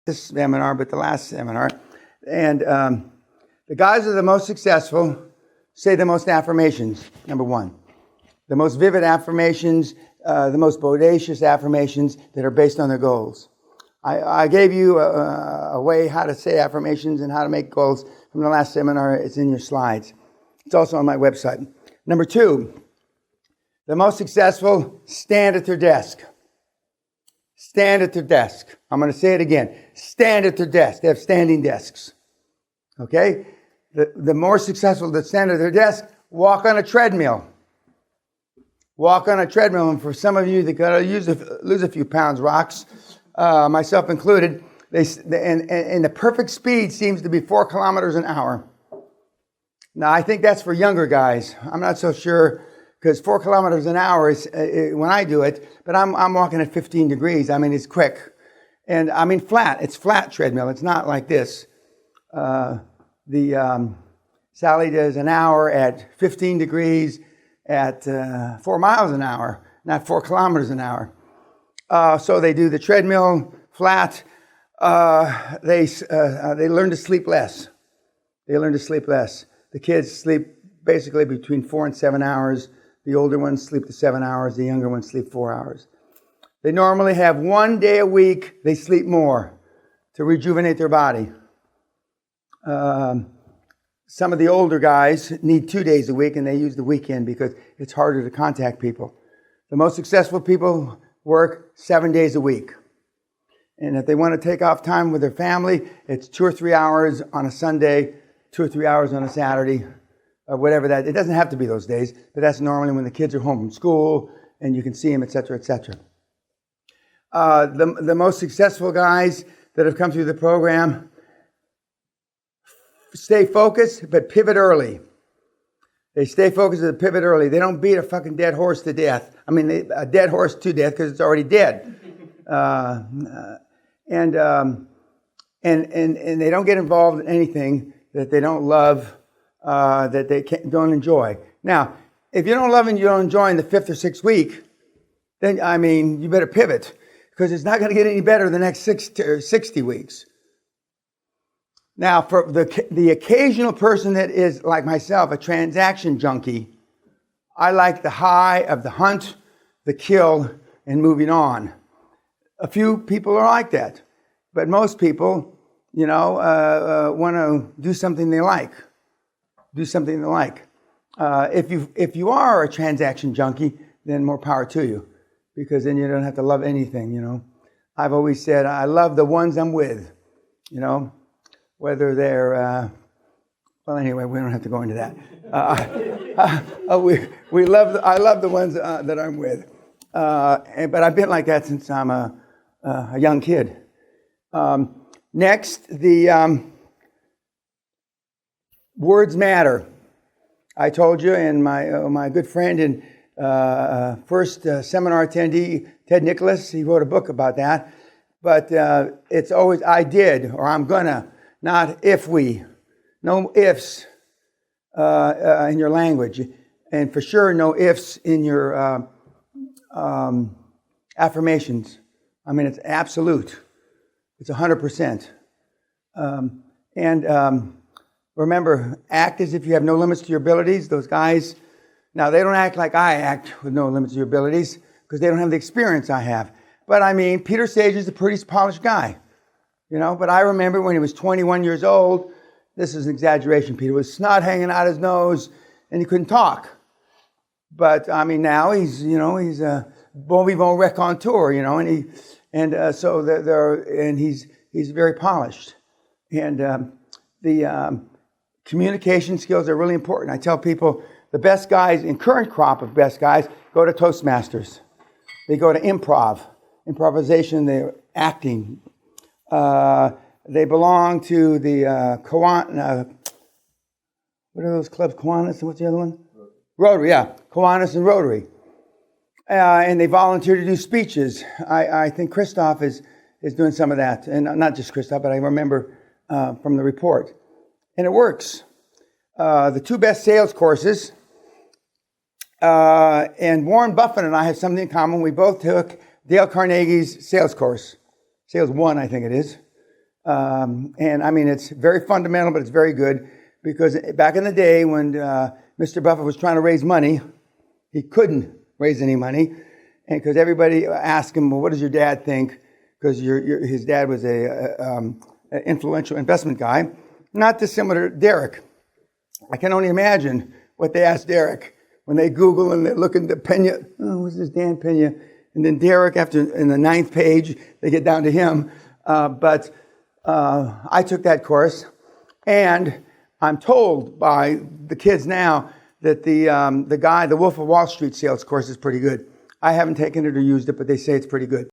this seminar, but the last seminar. And the guys who are the most successful say the most affirmations, number one. The most vivid affirmations, the most bodacious affirmations that are based on their goals. I gave you a way how to say affirmations and how to make goals from the last seminar. It's in your slides. It's also on my website. Number two, the most successful stand at their desk. Stand at their desk. I'm going to say it again. Stand at their desk. They have standing desks. Okay? The more successful that stand at their desk, walk on a treadmill. Walk on a treadmill. And for some of you that got to lose a few pounds, rocks, myself included, and the perfect speed seems to be 4 kilometers an hour. Now, I think that's for younger guys. I'm not so sure, because 4 kilometers an hour is when I do it, but I'm walking at 15 degrees. I mean, it's quick. And I mean flat. It's flat treadmill. It's not like this. Sally does an hour at 15 degrees at 4 miles an hour, not 4 kilometers an hour. So they do the treadmill flat. They learn to sleep less. They learn to sleep less. The kids sleep basically between 4 and 7 hours. The older ones sleep to 7 hours. The younger ones sleep 4 hours. They normally have 1 day a week they sleep more to rejuvenate their body. Some of the older guys need 2 days a week, and they use the weekend because it's harder to contact people. The most successful people work 7 days a week. And if they want to take off time with their family, it's 2 or 3 hours on a Sunday, 2 or 3 hours on a Saturday, or whatever that. It doesn't have to be those days, but that's normally when the kids are home from school and you can see them, etc., etc. The most successful guys that have come through the program stay focused, but pivot early. They stay focused and pivot early. They don't beat a fucking dead horse to death. I mean, a dead horse to death because it's already dead. And they don't get involved in anything that they don't love, that they don't enjoy. Now, if you don't love and you don't enjoy in the 5th or 6th week, then, I mean, you better pivot because it's not going to get any better the next 60 weeks. Now, for the occasional person that is, like myself, a transaction junkie, I like the high of the hunt, the kill, and moving on. A few people are like that. But most people, want to do something they like. Do something they like. If you are a transaction junkie, then more power to you. Because then you don't have to love anything, I've always said, I love the ones I'm with, whether they're, well, anyway, we don't have to go into that. I love the ones that I'm with. But I've been like that since I'm a young kid. Next, the words matter. I told you, and my good friend and first seminar attendee, Ted Nicholas, he wrote a book about that. But it's always I did, or I'm gonna, not if we. No ifs in your language. And for sure, no ifs in your affirmations. I mean, it's absolute. It's 100%. Remember, act as if you have no limits to your abilities. Those guys, now they don't act like I act with no limits to your abilities because they don't have the experience I have. But I mean, Peter Sage is a pretty polished guy, But I remember when he was 21 years old, this is an exaggeration, Peter, was snot hanging out his nose and he couldn't talk. But I mean, now he's a bon vivant raconteur, and he's very polished. And the communication skills are really important. I tell people the best guys in current crop of best guys go to Toastmasters. They go to improvisation, they're acting. They belong to the what are those clubs? Kiwanis and what's the other one? Rotary, yeah. Kiwanis and Rotary. And they volunteer to do speeches. I think Christoph is doing some of that. And not just Christoph, but I remember from the report. And it works. The 2 best sales courses, and Warren Buffett and I have something in common. We both took Dale Carnegie's sales course. Sales 1, I think it is. And I mean, it's very fundamental, but it's very good, because back in the day when Mr. Buffett was trying to raise money, he couldn't raise any money, and because everybody asked him, well, what does your dad think? Because his dad was an influential investment guy, not dissimilar to Derek. I can only imagine what they asked Derek when they Google and they look into Peña. Oh, who's this Dan Peña? And then Derek, after in the 9th page, they get down to him. But I took that course, and I'm told by the kids now that the Wolf of Wall Street sales course is pretty good. I haven't taken it or used it, but they say it's pretty good.